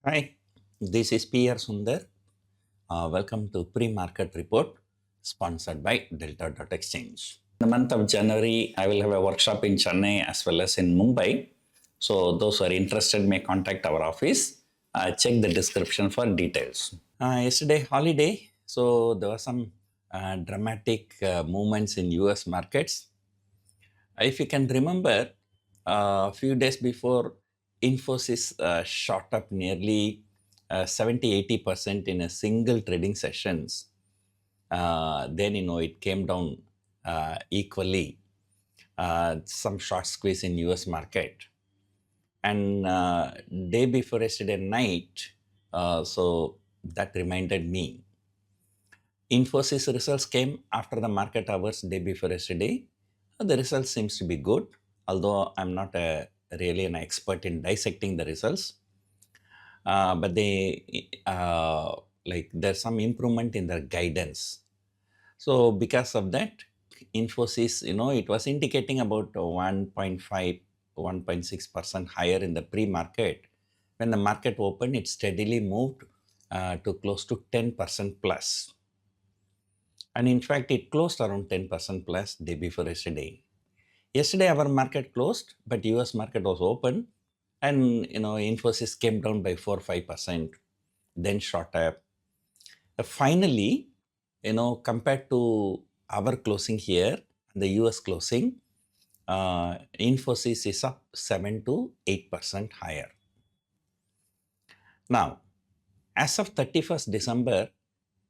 Hi, this is PR Sundar. Welcome to Pre-Market Report sponsored by Delta.Exchange. In the month of January, I will have a workshop in Chennai as well as in Mumbai. So those who are interested may contact our office. Check the description for details. Yesterday, holiday. So there were some dramatic movements in US markets. If you can remember, a few days before, Infosys shot up nearly 70-80% in a single trading sessions. Then, it came down equally. Some short squeeze in US market. And day before yesterday night, so that reminded me. Infosys results came after the market hours day before yesterday. The results seems to be good, although I'm not really an expert in dissecting the results. But there's some improvement in their guidance. So because of that, Infosys, it was indicating about 1.5, 1.6% higher in the pre-market. When the market opened, it steadily moved to close to 10% plus. And in fact, it closed around 10% plus day before yesterday. Yesterday, our market closed, but US market was open. And, Infosys came down by 4-5%, then shot up. Finally, compared to our closing here, the US closing, Infosys is up 7 to 8% higher. Now, as of 31st December,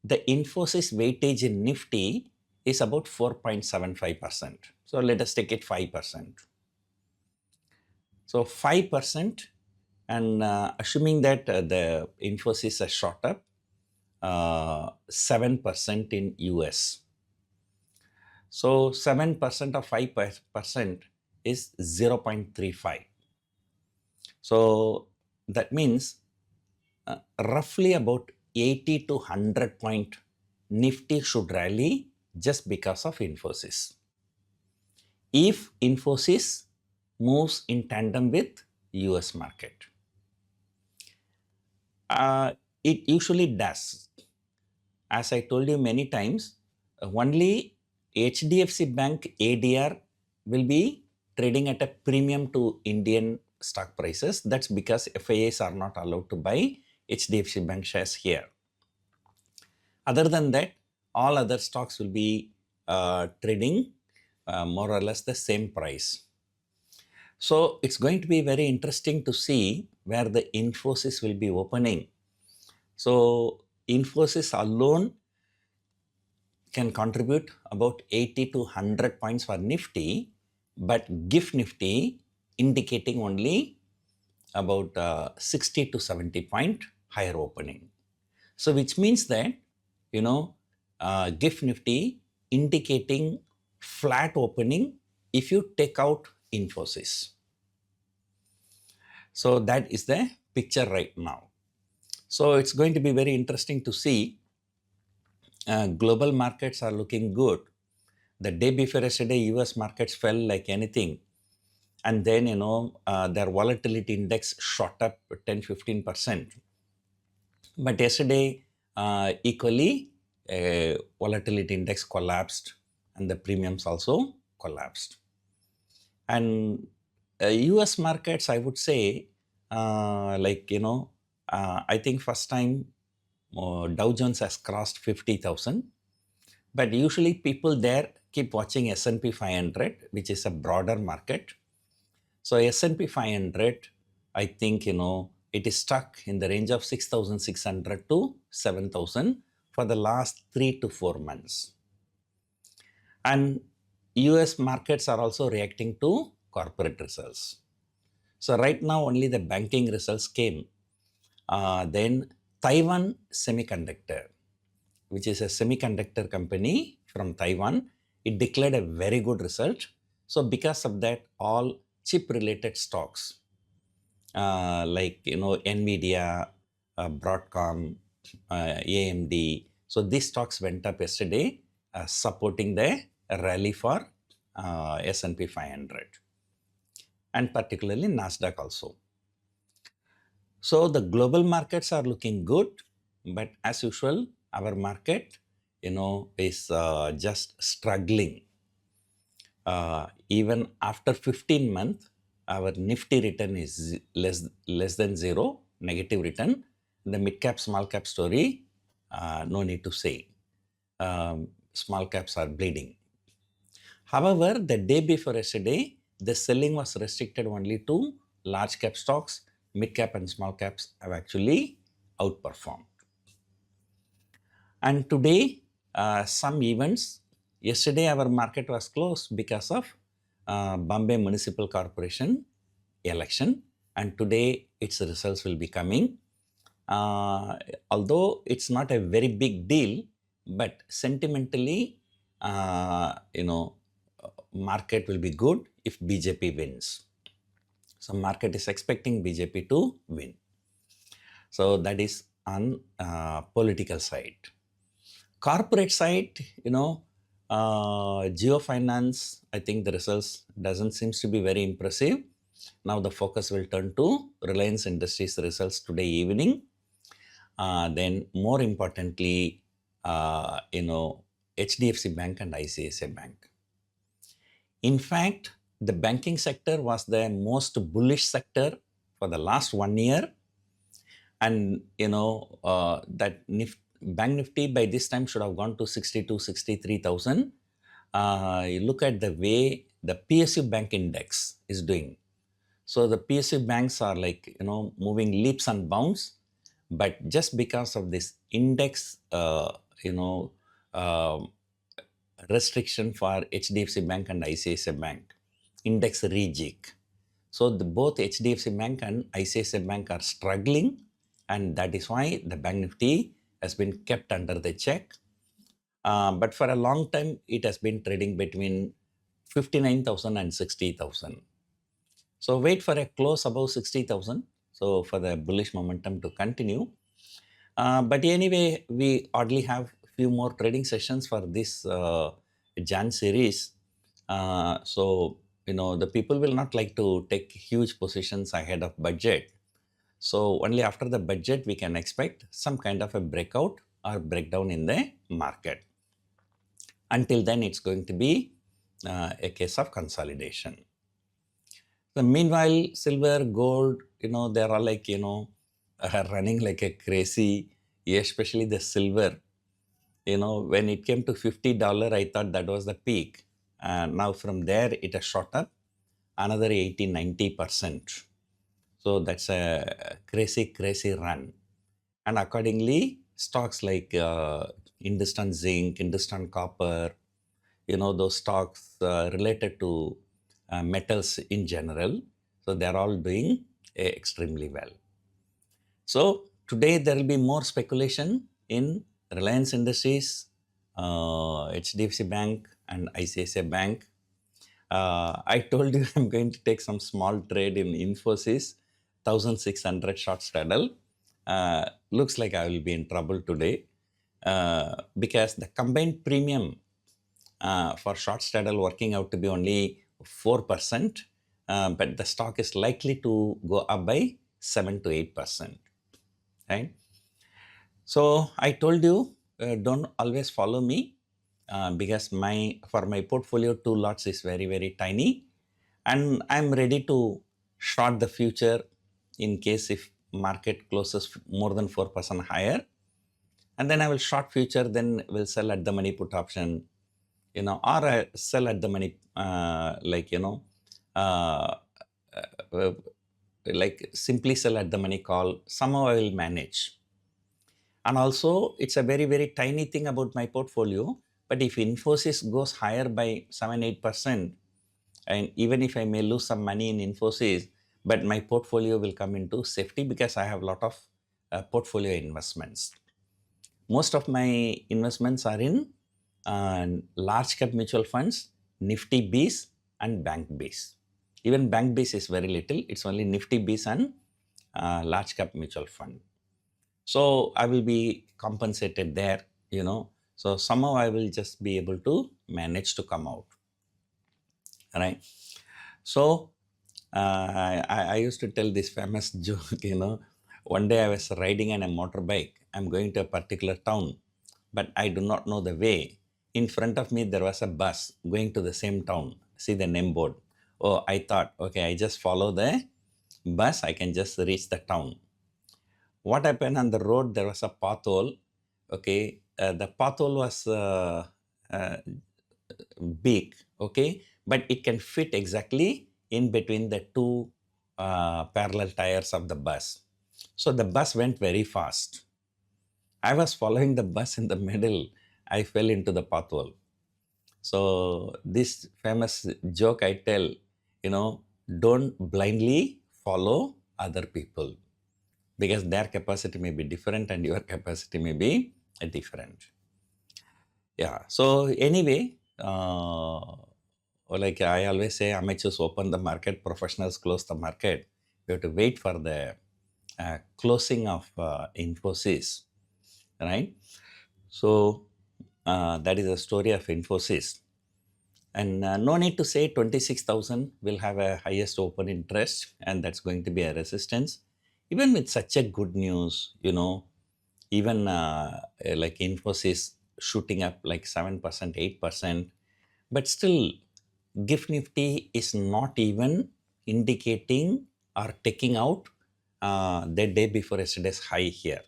the Infosys weightage in Nifty is about 4.75%. So let us take it 5%. So 5%, and assuming that the Infosys has shot up 7% in US. So 7% of 5% is 0.35. So that means roughly about 80 to 100 point Nifty should rally just because of Infosys. If Infosys moves in tandem with US market. It usually does. As I told you many times, only HDFC Bank ADR will be trading at a premium to Indian stock prices. That's because FIAs are not allowed to buy HDFC Bank shares here. Other than that, all other stocks will be trading more or less the same price. So it's going to be very interesting to see where the Infosys will be opening. So Infosys alone can contribute about 80 to 100 points for Nifty, but GIFT Nifty indicating only about 60 to 70 point higher opening. So which means that, GIFT Nifty indicating flat opening if you take out Infosys. So that is the picture right now. So it's going to be very interesting to see. Global markets are looking good. The day before yesterday, US markets fell like anything. And then, their volatility index shot up 10-15%. But yesterday, equally, volatility index collapsed and the premiums also collapsed. And US markets, I would say, I think first time Dow Jones has crossed 50,000. But usually people there keep watching S&P 500, which is a broader market. So S&P 500, I think, it is stuck in the range of 6,600 to 7,000 for the last 3 to 4 months. And US markets are also reacting to corporate results. So right now only the banking results came. Then Taiwan Semiconductor, which is a semiconductor company from Taiwan, it declared a very good result. So because of that, all chip-related stocks like Nvidia, Broadcom, AMD. So these stocks went up yesterday, supporting the rally for S&P 500 and particularly Nasdaq also. So the global markets are looking good, but as usual, our market, is just struggling. Even after 15 months, our Nifty return is less than zero, negative return. The mid cap, small cap story, no need to say. Small caps are bleeding. However, the day before yesterday, the selling was restricted only to large cap stocks. Mid cap and small caps have actually outperformed. And today, some events. Yesterday, our market was closed because of Bombay Municipal Corporation election, and today its results will be coming. Although it's not a very big deal, but sentimentally, market will be good if BJP wins. So market is expecting BJP to win. So that is on political side. Corporate side, Geo Finance, I think the results doesn't seems to be very impressive. Now the focus will turn to Reliance Industries results today evening. Then more importantly, HDFC Bank and ICICI Bank. In fact, the banking sector was the most bullish sector for the last 1 year. And, that Bank Nifty by this time should have gone to 62, 63,000. You look at the way the PSU Bank Index is doing. So the PSU banks are like, moving leaps and bounds. But just because of this index, restriction for HDFC Bank and ICICI Bank, index rejig. So both HDFC Bank and ICICI Bank are struggling, and that is why the Bank Nifty has been kept under the check. But for a long time, it has been trading between 59,000 and 60,000. So wait for a close above 60,000. So for the bullish momentum to continue. But anyway, we oddly have few more trading sessions for this Jan series. So, the people will not like to take huge positions ahead of budget. So only after the budget, we can expect some kind of a breakout or breakdown in the market. Until then, it's going to be a case of consolidation. So meanwhile, silver, gold, they're all like, running like a crazy, especially the silver. When it came to $50, I thought that was the peak. Now from there, it has shot up another 80-90%. So that's a crazy run. And accordingly, stocks like Hindustan Zinc, Hindustan Copper, those stocks related to metals in general. So they're all doing extremely well. So today there will be more speculation in Reliance Industries, HDFC Bank and ICICI Bank. I told you I'm going to take some small trade in Infosys, 1600 short straddle. Looks like I will be in trouble today because the combined premium for short straddle working out to be only 4%, but the stock is likely to go up by 7 to 8%. Right? So I told you, don't always follow me because for my portfolio, 2 lots is very tiny, and I'm ready to short the future in case if market closes more than 4% higher, and then I will short future, then will sell at the money put option, or sell at the money like simply sell at the money call. Somehow I will manage. And also, it's a very tiny thing about my portfolio. But if Infosys goes higher by 7-8%, and even if I may lose some money in Infosys, but my portfolio will come into safety because I have a lot of portfolio investments. Most of my investments are in large cap mutual funds, Nifty Bs and Bank Bs. Even Bank Bs is very little. It's only Nifty Bs and large cap mutual fund. So I will be compensated there, So somehow I will just be able to manage to come out. Right? So I used to tell this famous joke, One day I was riding on a motorbike. I'm going to a particular town, but I do not know the way. In front of me, there was a bus going to the same town. See the name board. Oh, I thought, okay, I just follow the bus, I can just reach the town. What happened on the road? There was a pothole. Okay, the pothole was uh, big. Okay, but it can fit exactly in between the two parallel tires of the bus. So the bus went very fast. I was following the bus in the middle. I fell into the pothole. So this famous joke I tell, don't blindly follow other people because their capacity may be different and your capacity may be different. Yeah. So anyway, like I always say, amateurs open the market, professionals close the market. We have to wait for the closing of Infosys, right? So that is the story of Infosys. And no need to say 26,000 will have a highest open interest and that's going to be a resistance. Even with such a good news, even like Infosys shooting up like 7%, 8%, but still GIFT Nifty is not even indicating or taking out the day before yesterday's high here.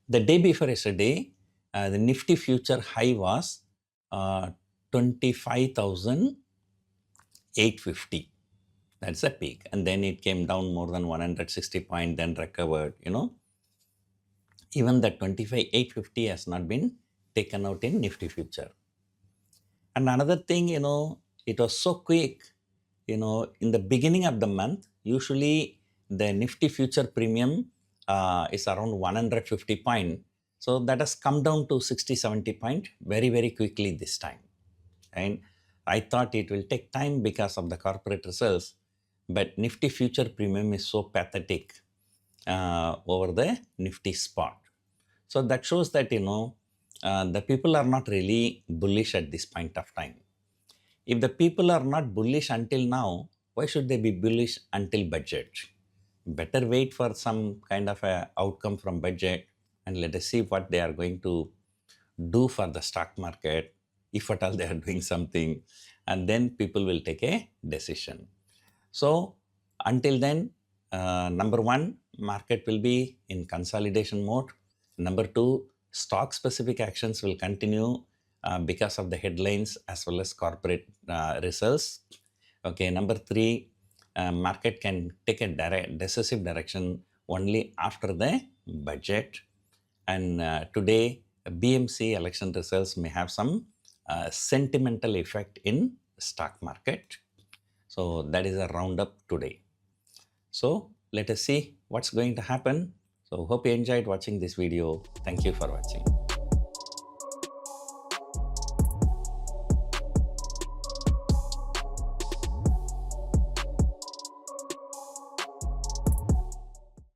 The day before yesterday, the Nifty future high was 25,850. That's a peak. And then it came down more than 160 points, then recovered, Even the 25,850 has not been taken out in Nifty future. And another thing, it was so quick, in the beginning of the month, usually the Nifty future premium is around 150 point. So that has come down to 60, 70 point very, very quickly this time. And I thought it will take time because of the corporate results, but Nifty future premium is so pathetic over the Nifty spot. So that shows that, the people are not really bullish at this point of time. If the people are not bullish until now, why should they be bullish until budget? Better wait for some kind of a outcome from budget and let us see what they are going to do for the stock market, if at all they are doing something, and then people will take a decision. So until then, number one, market will be in consolidation mode. Number two, stock specific actions will continue because of the headlines as well as corporate results. Okay, number three, market can take a decisive direction only after the budget. And today, BMC election results may have some sentimental effect in stock market. So that is a roundup today. So let us see what's going to happen. So hope you enjoyed watching this video. Thank you for watching.